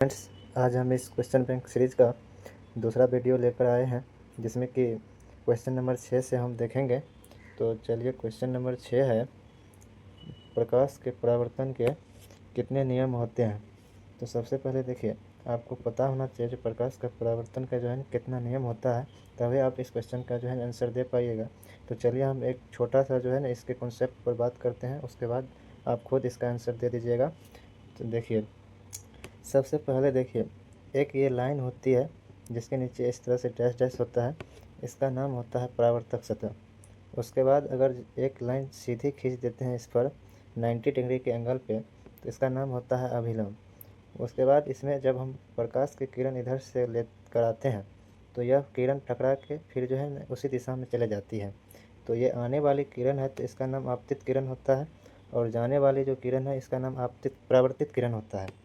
Friends, आज हम इस क्वेश्चन बैंक सीरीज़ का दूसरा वीडियो लेकर आए हैं, जिसमें कि क्वेश्चन नंबर 6 से हम देखेंगे। तो चलिए, क्वेश्चन नंबर 6 है, प्रकाश के परावर्तन के कितने नियम होते हैं। तो सबसे पहले देखिए, आपको पता होना चाहिए जो प्रकाश का परावर्तन का जो है कितना नियम होता है, तभी आप इस क्वेश्चन का जो है आंसर दे पाइएगा। तो चलिए, हम एक छोटा सा जो है ना इसके कॉन्सेप्ट पर बात करते हैं, उसके बाद आप खुद इसका आंसर दे दीजिएगा। तो देखिए, सबसे पहले देखिए, एक ये लाइन होती है जिसके नीचे इस तरह से डैश डैश होता है, इसका नाम होता है परावर्तक सतह। उसके बाद अगर एक लाइन सीधी खींच देते हैं इस पर 90 डिग्री के एंगल पे, तो इसका नाम होता है अभिलंब। उसके बाद इसमें जब हम प्रकाश की किरण इधर से ले कर आते हैं, तो यह किरण टकरा के फिर जो है उसी दिशा में चले जाती है। तो ये आने वाली किरण है, तो इसका नाम आपतित किरण होता है, और जाने वाली जो किरण है इसका नाम आपतित परावर्तित किरण होता है।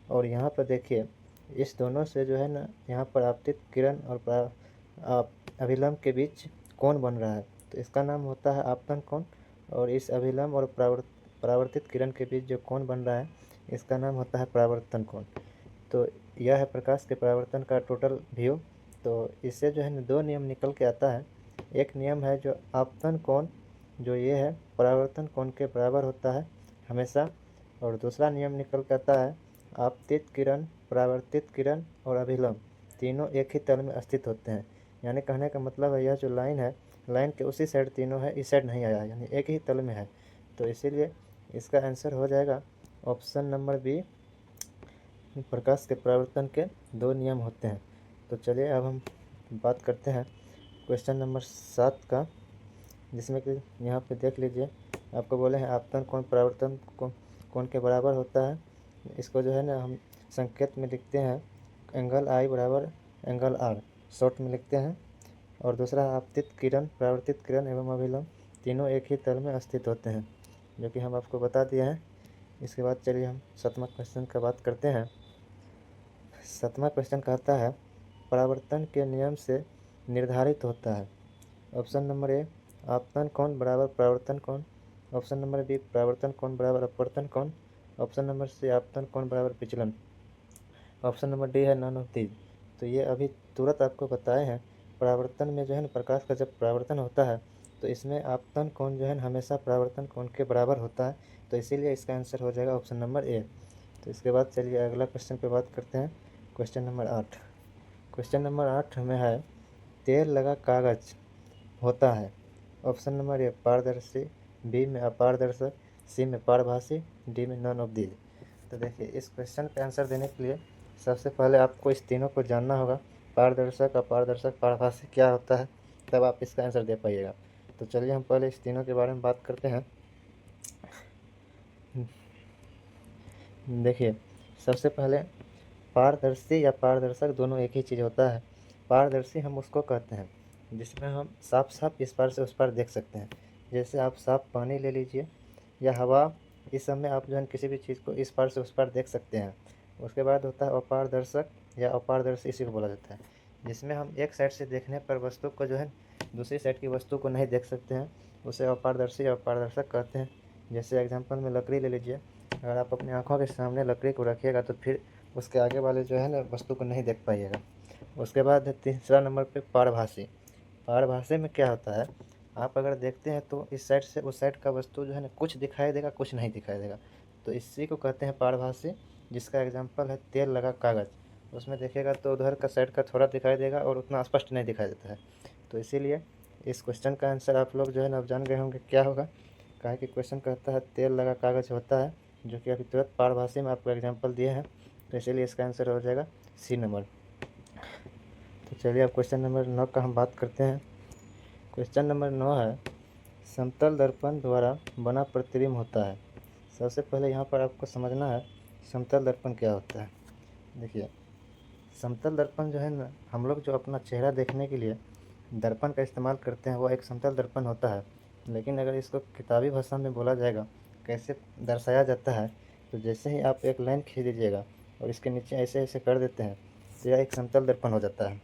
और यहाँ पर देखिए, इस दोनों से जो है ना, यहाँ पर आपतित किरण और अभिलंब के बीच कोण बन रहा है, तो इसका नाम होता है आपतन कोण। और इस अभिलंब और परावर्तित किरण के बीच जो कोण बन रहा है, इसका नाम होता है परावर्तन कोण। तो यह है प्रकाश के परावर्तन का टोटल व्यू। तो इससे जो है ना दो नियम निकल के आता है। एक नियम है जो आपतन कोण, जो ये है परावर्तन कोण के बराबर होता है हमेशा। और दूसरा नियम निकल के आता है, आपतित किरण, परावर्तित किरण और अभिलंब तीनों एक ही तल में स्थित होते हैं। यानी कहने का मतलब है, यह जो लाइन है, लाइन के उसी साइड तीनों है, इस साइड नहीं आया है, यानी एक ही तल में है। तो इसीलिए इसका आंसर हो जाएगा ऑप्शन नंबर बी, प्रकाश के परावर्तन के दो नियम होते हैं। तो चलिए, अब हम बात करते हैं क्वेश्चन नंबर 7 का, जिसमें कि यहाँ पे देख लीजिए, आपको बोले हैं आपतन कोण परावर्तन कोण के बराबर होता है। इसको जो है ना हम संकेत में लिखते हैं, एंगल आई बराबर एंगल आर, शॉर्ट में लिखते हैं। और दूसरा, आपतित किरण, परावर्तित किरण एवं अभिलंब तीनों एक ही तल में स्थित होते हैं, जो कि हम आपको बता दिए हैं। इसके बाद चलिए हम 7वां क्वेश्चन का बात करते हैं। 7वां क्वेश्चन कहता है, परावर्तन के नियम से निर्धारित होता है। ऑप्शन नंबर ए, आपतन कोण बराबर परावर्तन कोण। ऑप्शन नंबर बी, परावर्तन कोण बराबर अपवर्तन कोण। ऑप्शन नंबर सी, आपतन कोण बराबर विचलन। ऑप्शन नंबर डी है नन ऑफ दीज। तो ये अभी तुरंत आपको बताए हैं, परावर्तन में जो है ना प्रकाश का जब परावर्तन होता है, तो इसमें आपतन कोण जो है हमेशा परावर्तन कोण के बराबर होता है। तो इसीलिए इसका आंसर हो जाएगा ऑप्शन नंबर ए। तो इसके बाद चलिए अगला क्वेश्चन पे बात करते हैं, क्वेश्चन नंबर 8। क्वेश्चन नंबर 8 में है, तेल लगा कागज होता है। ऑप्शन नंबर ए पारदर्शी, बी में अपारदर्शक, सी में पारभासी, डी में नन ऑफ दीज। तो देखिए, इस क्वेश्चन का आंसर देने के लिए सबसे पहले आपको इस तीनों को जानना होगा, पारदर्शक, अपारदर्शक, पारभासी क्या होता है, तब आप इसका आंसर दे पाइएगा। तो चलिए हम पहले इस तीनों के बारे में बात करते हैं। देखिए, सबसे पहले पारदर्शी या पारदर्शक दोनों एक ही चीज़ होता है। पारदर्शी हम उसको कहते हैं जिसमें हम साफ साफ इस पार से उस पार देख सकते हैं। जैसे आप साफ पानी ले लीजिए या हवा, इस सब में आप जो है किसी भी चीज़ को इस पार से उस पार देख सकते हैं। उसके बाद होता है अपारदर्शक या अपारदर्शी, इसी को बोला जाता है, जिसमें हम एक साइड से देखने पर वस्तु को जो है दूसरी साइड की वस्तु को नहीं देख सकते हैं, उसे अपारदर्शी या अपारदर्शक कहते हैं। जैसे एग्जाम्पल में लकड़ी ले लीजिए, अगर आप अपनी आँखों के सामने लकड़ी को रखिएगा तो फिर उसके आगे वाले जो है ना वस्तु को नहीं देख पाइएगा। उसके बाद तीसरा नंबर पे पारभासी। पारभासी में क्या होता है, आप अगर देखते हैं तो इस साइड से उस साइड का वस्तु जो है ना कुछ दिखाई देगा, कुछ नहीं दिखाई देगा। तो इसी को कहते हैं पारभासी, जिसका एग्जाम्पल है तेल लगा कागज़। उसमें देखिएगा तो उधर का साइड का थोड़ा दिखाई देगा और उतना स्पष्ट नहीं दिखाई देता है। तो इसीलिए इस क्वेश्चन का आंसर आप लोग जो है ना अब जान गए होंगे क्या होगा। कहा कि क्वेश्चन कहता है तेल लगा कागज़ होता है, जो कि अभी तुरंत पारभासी में आपको एग्जाम्पल दिए हैं। तो इसीलिए इसका आंसर हो जाएगा सी नंबर। तो चलिए अब क्वेश्चन नंबर 9 का हम बात करते हैं। क्वेश्चन नंबर 9 है, समतल दर्पण द्वारा बना प्रतिबिंब होता है। सबसे पहले यहाँ पर आपको समझना है समतल दर्पण क्या होता है। देखिए, समतल दर्पण जो है ना, हम लोग जो अपना चेहरा देखने के लिए दर्पण का इस्तेमाल करते हैं, वो एक समतल दर्पण होता है। लेकिन अगर इसको किताबी भाषा में बोला जाएगा, कैसे दर्शाया जाता है, तो जैसे ही आप एक लाइन खींच दीजिएगा और इसके नीचे ऐसे ऐसे कर देते हैं, तो यह एक समतल दर्पण हो जाता है।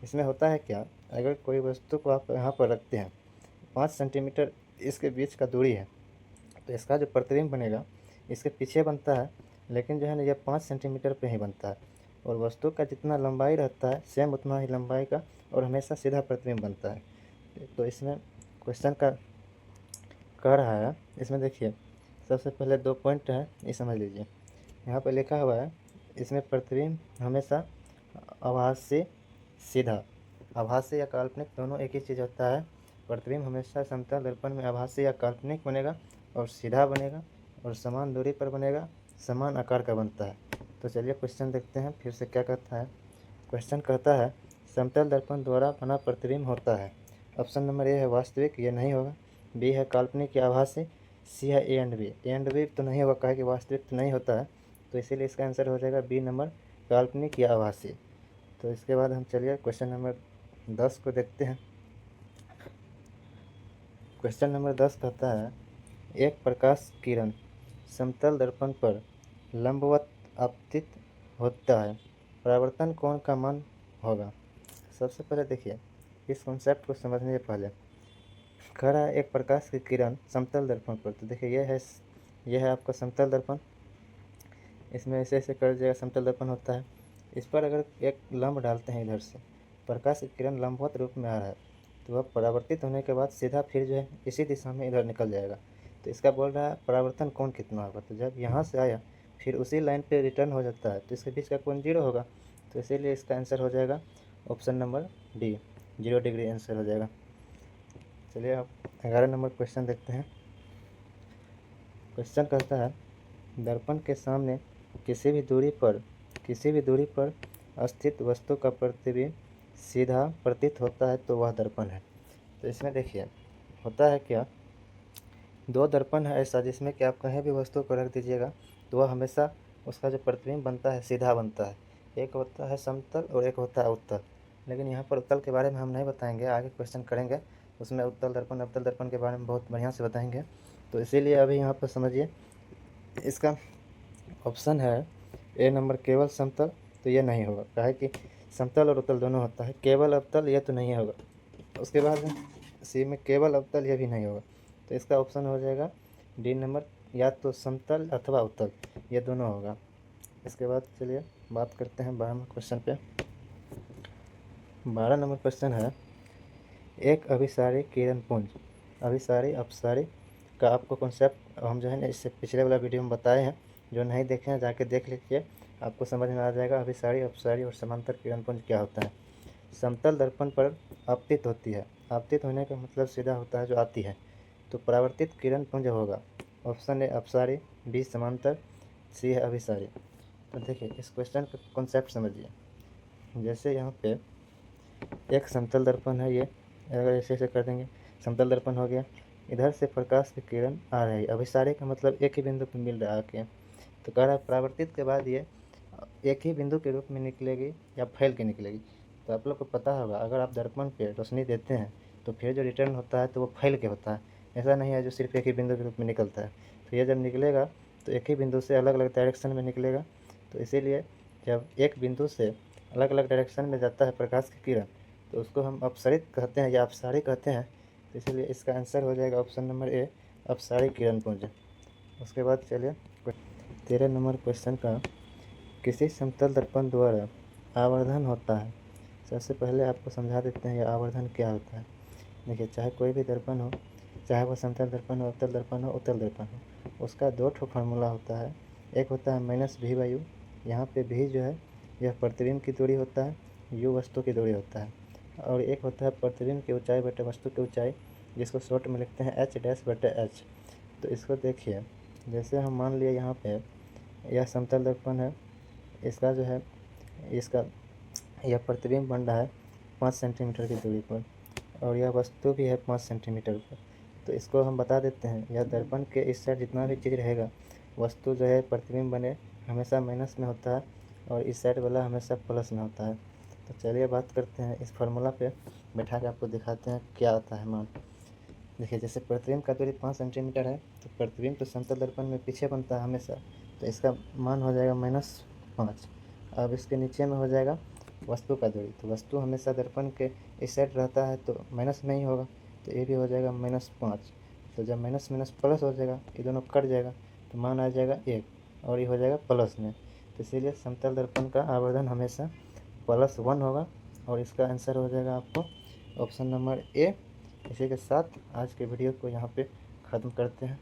इसमें होता है क्या, अगर कोई वस्तु को आप यहाँ पर रखते हैं, 5 सेंटीमीटर इसके बीच का दूरी है, तो इसका जो प्रतिबिंब बनेगा इसके पीछे बनता है, लेकिन जो है ना यह 5 सेंटीमीटर पे ही बनता है। और वस्तु का जितना लंबाई रहता है सेम उतना ही लंबाई का और हमेशा सीधा प्रतिबिंब बनता है। तो इसमें क्वेश्चन का कह रहा है, इसमें देखिए सबसे पहले 2 पॉइंट है, ये समझ लीजिए। यहाँ पर लिखा हुआ है इसमें प्रतिबिंब हमेशा आभासी सीधा, आभासी या काल्पनिक दोनों एक ही चीज़ होता है। प्रतिबिंब हमेशा समतल दर्पण में आभासी या काल्पनिक बनेगा और सीधा बनेगा और समान दूरी पर बनेगा, समान आकार का बनता है। तो चलिए क्वेश्चन देखते हैं फिर से क्या कहता है। क्वेश्चन कहता है समतल दर्पण द्वारा बना प्रतिबिंब होता है। ऑप्शन नंबर ए है वास्तविक, ये नहीं होगा। बी है काल्पनिक या आभासी। सी है A and B. A and B तो नहीं होगा, कहा कि वास्तविक तो नहीं होता है, तो इसीलिए इसका आंसर हो जाएगा बी नंबर काल्पनिक या आभासी। तो इसके बाद हम चलिए क्वेश्चन नंबर 10 को देखते हैं। क्वेश्चन नंबर 10 कहता है एक प्रकाश किरण समतल दर्पण पर लंबवत आपतित होता है, परावर्तन कोण का मान होगा। सबसे पहले देखिए इस कॉन्सेप्ट को समझने से पहले कह रहा है एक प्रकाश की किरण समतल दर्पण पर। तो देखिए यह है आपका समतल दर्पण, इसमें ऐसे ऐसे कर दिया समतल दर्पण होता है। इस पर अगर एक लंब डालते हैं इधर से, प्रकाश की किरण लंबवत रूप में आ रहा है, तो वह परावर्तित होने के बाद सीधा फिर जो है इसी दिशा में इधर निकल जाएगा। तो इसका बोल रहा है परावर्तन कोण कितना होगा। तो जब यहाँ से आया फिर उसी लाइन पे रिटर्न हो जाता है तो इसके बीच का कोण 0 होगा। तो इसीलिए इसका आंसर हो जाएगा option number D, 0 degree answer हो जाएगा। चलिए आप 11 नंबर क्वेश्चन देखते हैं। क्वेश्चन कहता है दर्पण के सामने किसी भी दूरी पर स्थित वस्तु का प्रतिबिंब सीधा प्रतीत होता है तो वह दर्पण है। तो इसमें देखिए होता है क्या, 2 दर्पण है ऐसा जिसमें कि आप कहीं भी वस्तु को रख दीजिएगा तो वह हमेशा उसका जो प्रतिबिंब बनता है सीधा बनता है। एक होता है समतल और एक होता है उत्तल, लेकिन यहाँ पर उत्तल के बारे में हम नहीं बताएंगे, आगे क्वेश्चन करेंगे उसमें उत्तल दर्पण अवतल दर्पण के बारे में बहुत बढ़िया से बताएंगे। तो इसीलिए अभी यहाँ पर समझिए इसका ऑप्शन है ए नंबर केवल समतल। तो ये नहीं होगा, कहा है कि समतल और उत्तल दोनों होता है, केवल अवतल ये तो नहीं होगा। उसके बाद सी में केवल अवतल ये भी नहीं होगा। तो इसका ऑप्शन हो जाएगा डी नंबर, या तो समतल अथवा उत्तल, ये दोनों होगा। इसके बाद चलिए बात करते हैं 12वें क्वेश्चन पे। 12 नंबर क्वेश्चन है एक अभिसारी किरणपुंज, अभिसारी अपसारी का आपको कॉन्सेप्ट हम जो है ना इससे पिछले वाला वीडियो में बताए हैं, जो नहीं देखे हैं जाके देख लीजिए, आपको समझ में आ जाएगा अभिसारी अपसारी और समांतर किरणपुंज क्या होता है। समतल दर्पण पर आपतित होती है, आपतित होने का मतलब सीधा होता है जो आती है, तो परावर्तित किरणपुंज होगा। ऑप्शन ए अपसारी, बी समांतर, सी है अभिसारी। तो देखिए इस क्वेश्चन का कॉन्सेप्ट समझिए। जैसे यहाँ पे एक समतल दर्पण है, ये अगर ऐसे ऐसे कर देंगे समतल दर्पण हो गया, इधर से प्रकाश की किरण आ रही है, अभिसारी का मतलब एक ही बिंदु पर मिल रहा है। तो कह रहा है परावर्तित के बाद ये एक ही बिंदु के रूप में निकलेगी या फैल के निकलेगी। तो आप लोग को पता होगा अगर आप दर्पण पे रोशनी देते हैं तो फिर जो रिटर्न होता है तो वो फैल के होता है, ऐसा नहीं है जो सिर्फ एक ही बिंदु के रूप में निकलता है। तो ये जब निकलेगा तो एक ही बिंदु से अलग अलग डायरेक्शन में निकलेगा। तो इसीलिए जब एक बिंदु से अलग अलग डायरेक्शन में जाता है प्रकाश की किरण तो उसको हम अपसरित कहते हैं या अपसारी कहते हैं। तो इसलिए इसका आंसर हो जाएगा ऑप्शन नंबर ए, अपसारी किरणपुंज। उसके बाद चलिए 13 नंबर क्वेश्चन का किसी समतल दर्पण द्वारा आवर्धन होता है। सबसे पहले आपको समझा देते हैं यह आवर्धन क्या होता है। देखिए चाहे कोई भी दर्पण हो, चाहे वह समतल दर्पण हो, अवतल दर्पण हो, उत्तल दर्पण हो, उसका 2 ठो फार्मूला होता है। एक होता है माइनस भी बाई यू, यहाँ पे भी जो है यह प्रतिबिंब की दूरी होता है, यू वस्तु की दूरी होता है, और एक होता है प्रतिबिंब की ऊंचाई बटे वस्तु की ऊंचाई, जिसको शॉर्ट में लिखते हैं एच डैश बटे एच। तो इसको देखिए जैसे हम मान लिए यहाँ पे यह समतल दर्पण है, इसका जो है इसका यह प्रतिबिंब बन रहा है 5 सेंटीमीटर की दूरी पर और यह वस्तु भी है 5 सेंटीमीटर पर। तो इसको हम बता देते हैं यह दर्पण के इस साइड जितना भी चीज़ रहेगा, वस्तु जो है प्रतिबिंब बने हमेशा माइनस में होता है और इस साइड वाला हमेशा प्लस में होता है। तो चलिए बात करते हैं इस फार्मूला पे बैठा के आपको दिखाते हैं क्या आता है मान। देखिए जैसे प्रतिबिंब का दूरी 5 सेंटीमीटर है तो प्रतिबिंब तो समतल दर्पण में पीछे बनता है हमेशा, तो इसका मान हो जाएगा -5। अब इसके नीचे में हो जाएगा वस्तु का दूरी, तो वस्तु हमेशा दर्पण के इस साइड रहता है तो माइनस में ही होगा, तो ये भी हो जाएगा -5। तो जब माइनस माइनस प्लस हो जाएगा ये दोनों कट जाएगा तो मान आ जाएगा 1 और ये हो जाएगा प्लस में। तो इसीलिए समतल दर्पण का आवर्धन हमेशा +1 होगा और इसका आंसर हो जाएगा आपको ऑप्शन नंबर ए। इसी के साथ आज के वीडियो को यहाँ पे ख़त्म करते हैं।